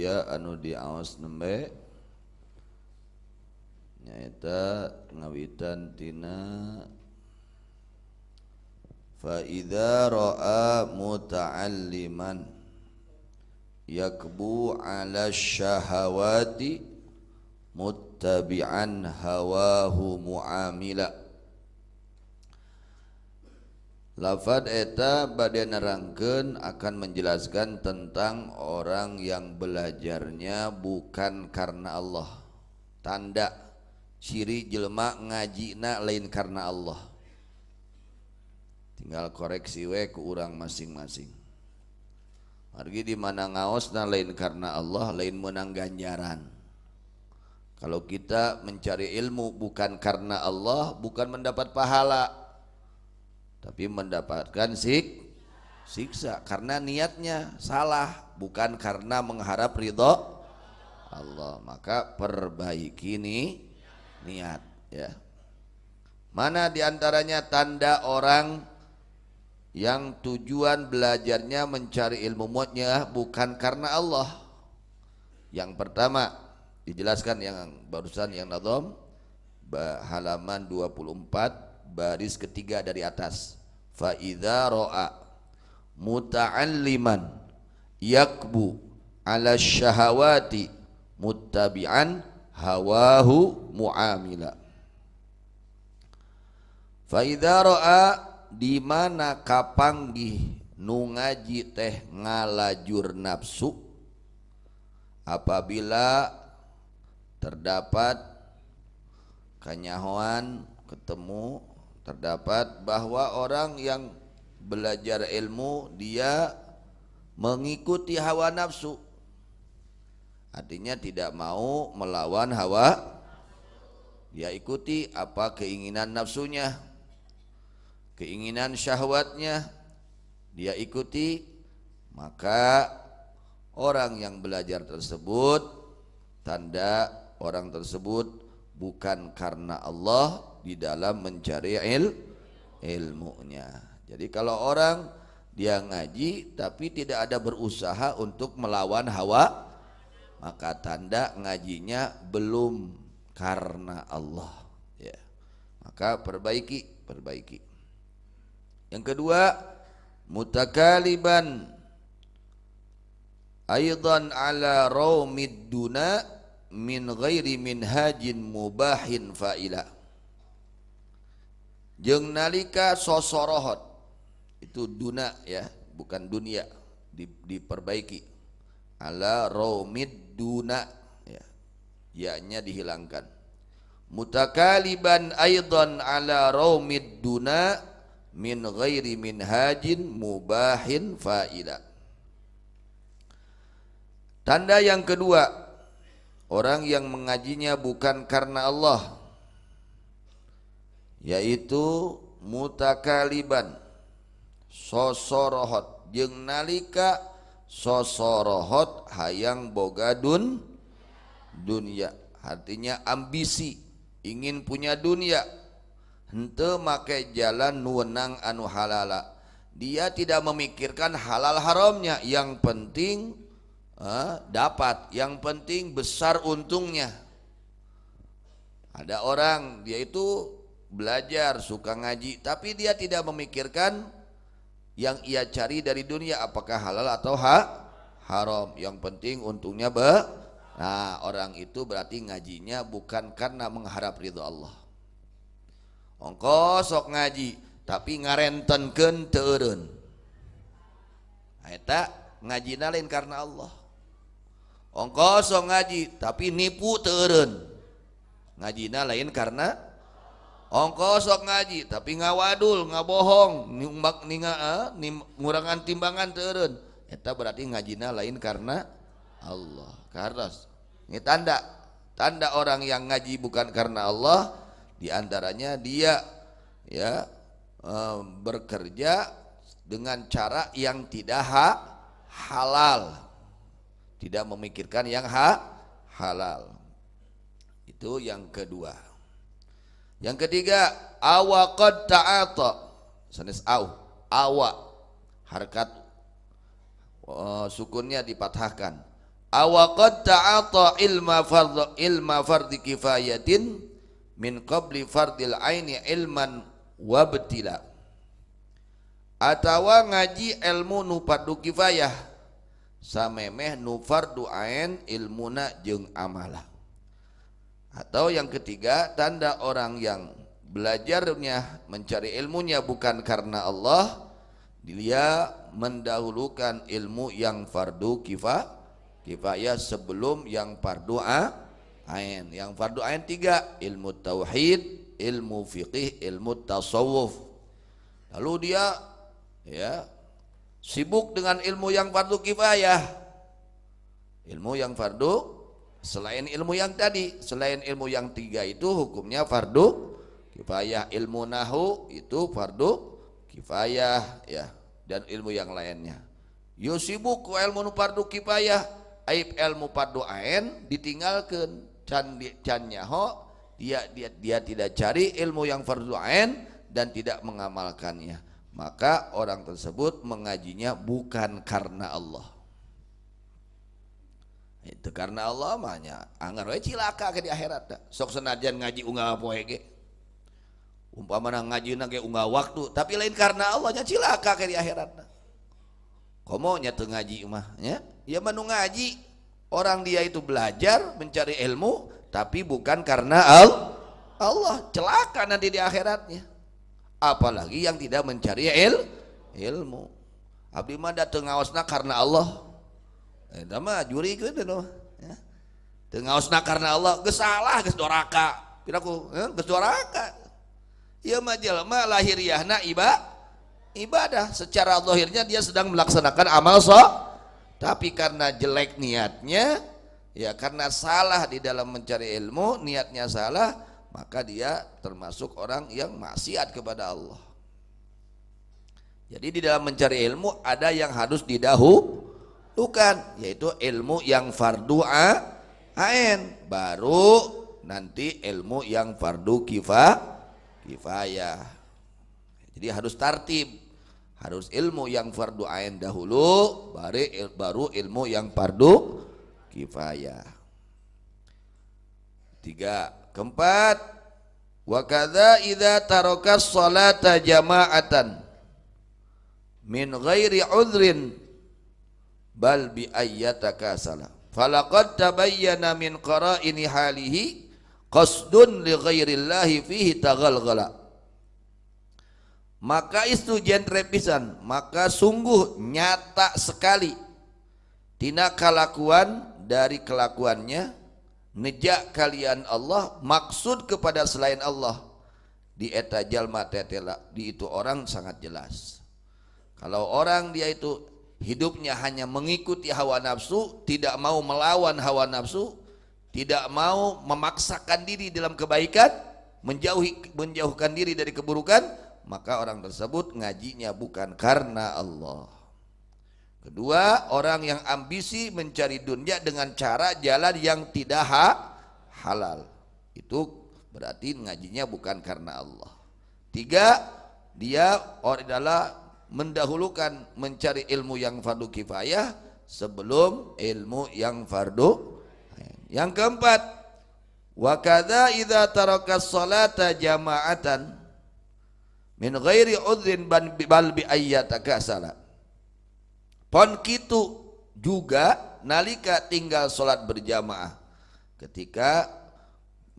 ieu anu diaos nembe nyaeta ngawitan tina fa idza ra'a muta'alliman yakbu 'ala syahawati muttabi'an hawahu mu'amila. Lafad eta bade nerangkeun akan menjelaskan tentang orang yang belajarnya bukan karena Allah. Tanda ciri jelema ngajina lain karena Allah. Tinggal koreksi we ku urang masing-masing. Margi di mana ngaosna lain karena Allah, lain menang ganjaran. Kalau kita mencari ilmu bukan karena Allah, bukan mendapat pahala, tapi mendapatkan siksa karena niatnya salah, bukan karena mengharap ridho Allah. Maka perbaiki niat ya. Mana diantaranya tanda orang yang tujuan belajarnya mencari ilmu muatnya bukan karena Allah? Yang pertama dijelaskan yang barusan yang nadham halaman 24 baris ketiga dari atas. Fa idza ra'a muta'alliman yakbu 'ala syahawati muttabi'an hawahu mu'amila. Fa idza ra'a di mana kapanggih nu ngaji teh ngalajur nafsu, apabila terdapat kanyahoan ketemu terdapat bahwa orang yang belajar ilmu dia mengikuti hawa nafsu, artinya tidak mau melawan hawa, dia ikuti apa keinginan nafsunya, keinginan syahwatnya dia ikuti, maka orang yang belajar tersebut, tanda orang tersebut bukan karena Allah di dalam mencari ilmunya. Jadi kalau orang dia ngaji tapi tidak ada berusaha untuk melawan hawa, maka tanda ngajinya belum karena Allah ya. Maka perbaiki. Yang kedua, mutakaliban aidan ala raumid duna min ghairi minhajin mubahin fa'ila. Jeung nalika sosorohot, itu duna ya, bukan dunia, diperbaiki. Ala raumid duna ya, ya-nya dihilangkan. Mutakaliban aidan ala raumid duna min ghairi minhajin mubahin fa'ila. Tanda yang kedua, orang yang mengajinya bukan karena Allah, yaitu mutakaliban sosorohot, jeung nalika sosorohot hayang boga dunia, artinya ambisi, ingin punya dunia, henteu make jalan nuwenang anu halala, dia tidak memikirkan halal haramnya, yang penting dapat, yang penting besar untungnya. Ada orang dia itu belajar, suka ngaji, tapi dia tidak memikirkan yang ia cari dari dunia apakah halal atau haram, yang penting untungnya nah orang itu berarti ngajinya bukan karena mengharap ridho Allah. Ongko sok ngaji tapi ngarentenkeun teu eureun, eta ngajina lain karena Allah. Ongko sok ngaji tapi nipu teu eureun, ngajina lain karena ongko sok ngaji tapi ngawadul, ngabohong, ngurangan timbangan teu eureun, eta berarti ngajina lain karena Allah. Karena ini tanda orang yang ngaji bukan karena Allah, diantaranya dia ya bekerja dengan cara yang tidak halal, tidak memikirkan yang halal. Itu yang kedua. Yang ketiga, awaqad ta'ata, sanes awa harkat sukunnya dipatahkan, awaqad ta'ata ilma fardhi kifayatin min qabli fardil aini ilman wabtila, atawa ngaji ilmu nu fardu kifayah samemeh nu fardu ain ilmuna jeung amalah. Atau yang ketiga, tanda orang yang belajarnya mencari ilmunya bukan karena Allah, dia mendahulukan ilmu yang fardu kifayah sebelum yang fardu ain. Yang fardu ain 3, ilmu tauhid, ilmu fiqih, ilmu tasawuf. Lalu dia sibuk dengan ilmu yang fardu kifayah, ilmu yang fardu selain ilmu yang tadi, selain ilmu yang 3 itu hukumnya fardu kifayah. Ilmu nahu itu fardu kifayah ya, dan ilmu yang lainnya. Yo sibuk ku ilmu fardu kifayah, aib ilmu fardu ain ditinggalkan, can nyaho dia tidak cari ilmu yang fardu ain dan tidak mengamalkannya, maka orang tersebut mengajinya bukan karena Allah. Itu karena Allah mahnya anggar we cilaka ke di akhirat. Sok senajan ngaji unggal poe ge, umpamana ngajina ge unggal waktu, tapi lain karena Allah nya cilaka ke di akhirat. Komo nya teu ngaji mah nya, ya manu ngaji orang dia itu belajar mencari ilmu tapi bukan karena Allah, celaka nanti di akhiratnya. Apalagi yang tidak mencari ilmu. Abdi mah da teu ngaosna karena Allah. Eta mah juri kitu noh ya. Teu ngaosna karena Allah geus salah, geus doraka. Piraku geus doraka. Ieu mah jelema lahiriahna ibadah, secara zahirnya dia sedang melaksanakan amal tapi karena jelek niatnya ya, karena salah di dalam mencari ilmu, niatnya salah, maka dia termasuk orang yang maksiat kepada Allah. Jadi di dalam mencari ilmu ada yang harus didahulukan, yaitu ilmu yang fardu ain, baru nanti ilmu yang fardu kifayah. Jadi harus tartib, harus ilmu yang fardu ain dahulu, baru ilmu yang fardu kifayah. 3. Keempat, wa kadza idza tarakas salata jama'atan min ghairi udhrin bal bi ayyataka salah falaqad tabayyana min qara'ini halihi qasdun li ghairillahi fihi taghalghala. Maka itu genre pisan, maka sungguh nyata sekali tina kalakuan dari kelakuannya nejak kalian Allah maksud kepada selain Allah di eta jalma tetela, di itu orang sangat jelas. Kalau orang dia itu hidupnya hanya mengikuti hawa nafsu, tidak mau melawan hawa nafsu, tidak mau memaksakan diri dalam kebaikan, menjauhkan diri dari keburukan, maka orang tersebut ngajinya bukan karena Allah. Kedua, orang yang ambisi mencari dunia dengan cara jalan yang tidak halal, itu berarti ngajinya bukan karena Allah. 3, dia adalah mendahulukan mencari ilmu yang fardu kifayah sebelum ilmu yang fardu. Yang keempat, wa kadza idza tarakas salata jama'atan min ghairi udhrin bal bi ayyataka salat. Pon kitu juga nalika tinggal salat berjamaah, ketika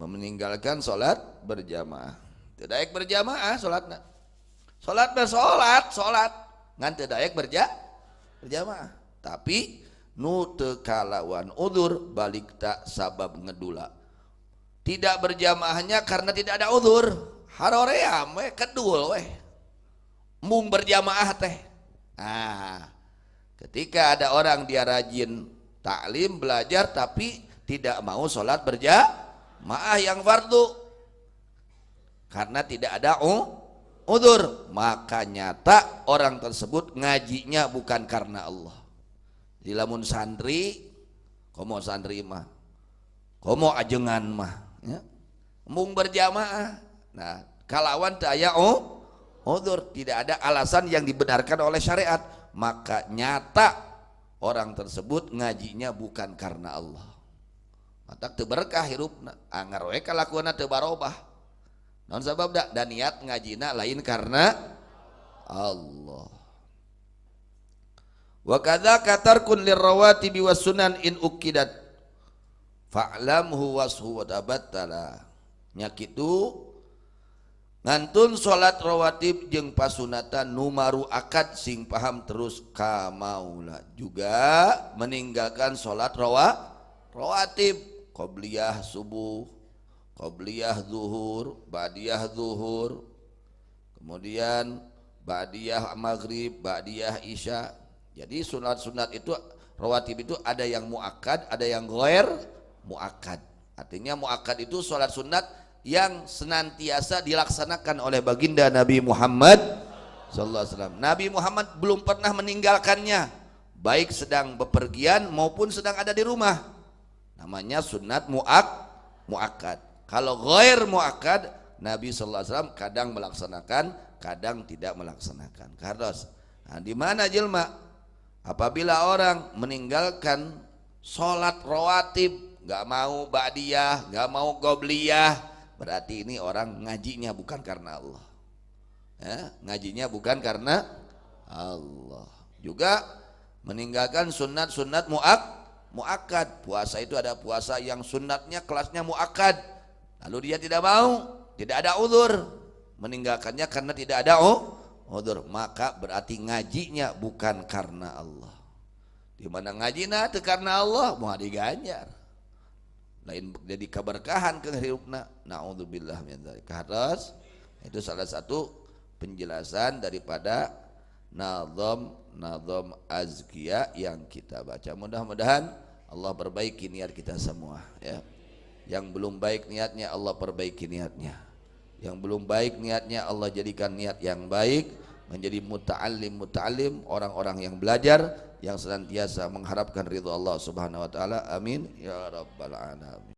meninggalkan salat berjamaah. Teu daek berjamaah salatna. Salat ngan teu daek berjamaah. Tapi nu teu kalawan udzur balik tak sabab ngedula. Tidak berjamaahnya karena tidak ada udzur. Haroream we kedul we. Mung berjamaah teh. Nah, ketika ada orang dia rajin taklim belajar tapi tidak mau sholat berjamaah yang fardu karena tidak ada udzur, maka nyata orang tersebut ngajinya bukan karena Allah. Di lamun santri, komo santri mah, komo ajengan mah, ya, mung berjamaah. Nah, kalawan teu aya udzur, tidak ada alasan yang dibenarkan oleh syariat, maka nyata orang tersebut ngajinya bukan karena Allah. Matak teu berkah hirupna, anggar we kalakuanna teu barobah. Naon sabab da? Dan niat ngajina lain karena Allah. Wa kadzaka tarkun lirrawatibi was sunan in ukidat fa'lamhu washu wa tabattala. Nya kitu ngantun salat rawatib jeung pasunatan nu maru akad sing paham terus ka maula. Juga meninggalkan salat rawatib qobliyah subuh, qobliyah zuhur, ba'diyah zuhur, kemudian ba'diyah maghrib, ba'diyah isya. Jadi sunat-sunat itu rawatib itu ada yang muakkad, ada yang ghair muakkad. Artinya muakkad itu salat sunat yang senantiasa dilaksanakan oleh baginda Nabi Muhammad sallallahu alaihi wasallam. Nabi Muhammad belum pernah meninggalkannya, baik sedang bepergian maupun sedang ada di rumah. Namanya sunat muakkad. Kalau ghair muakkad, Nabi sallallahu alaihi wasallam kadang melaksanakan, kadang tidak melaksanakan. Kardos. Nah, di mana jelma? Apabila orang meninggalkan salat rawatib, enggak mau ba'diyah, enggak mau qobliyah, berarti ini orang ngajinya bukan karena Allah. Ya, ngajinya bukan karena Allah. Juga meninggalkan sunat-sunat muakkad. Puasa itu ada puasa yang sunatnya kelasnya muakkad, lalu dia tidak mau, tidak ada uzur meninggalkannya karena tidak ada uzur, maka berarti ngajinya bukan karena Allah. Di mana ngajina teu karena Allah moal diganjar lain jadi keberkahan ke hirupna. Naudzubillah min dzalik. Harus itu salah satu penjelasan daripada nazam azkiya yang kita baca. Mudah-mudahan Allah perbaiki niat kita semua ya. Yang belum baik niatnya Allah perbaiki niatnya. Yang belum baik niatnya Allah jadikan niat yang baik, menjadi muta'allim, orang-orang yang belajar, yang senantiasa mengharapkan ridha Allah Subhanahu wa taala. Amin ya rabbal alamin.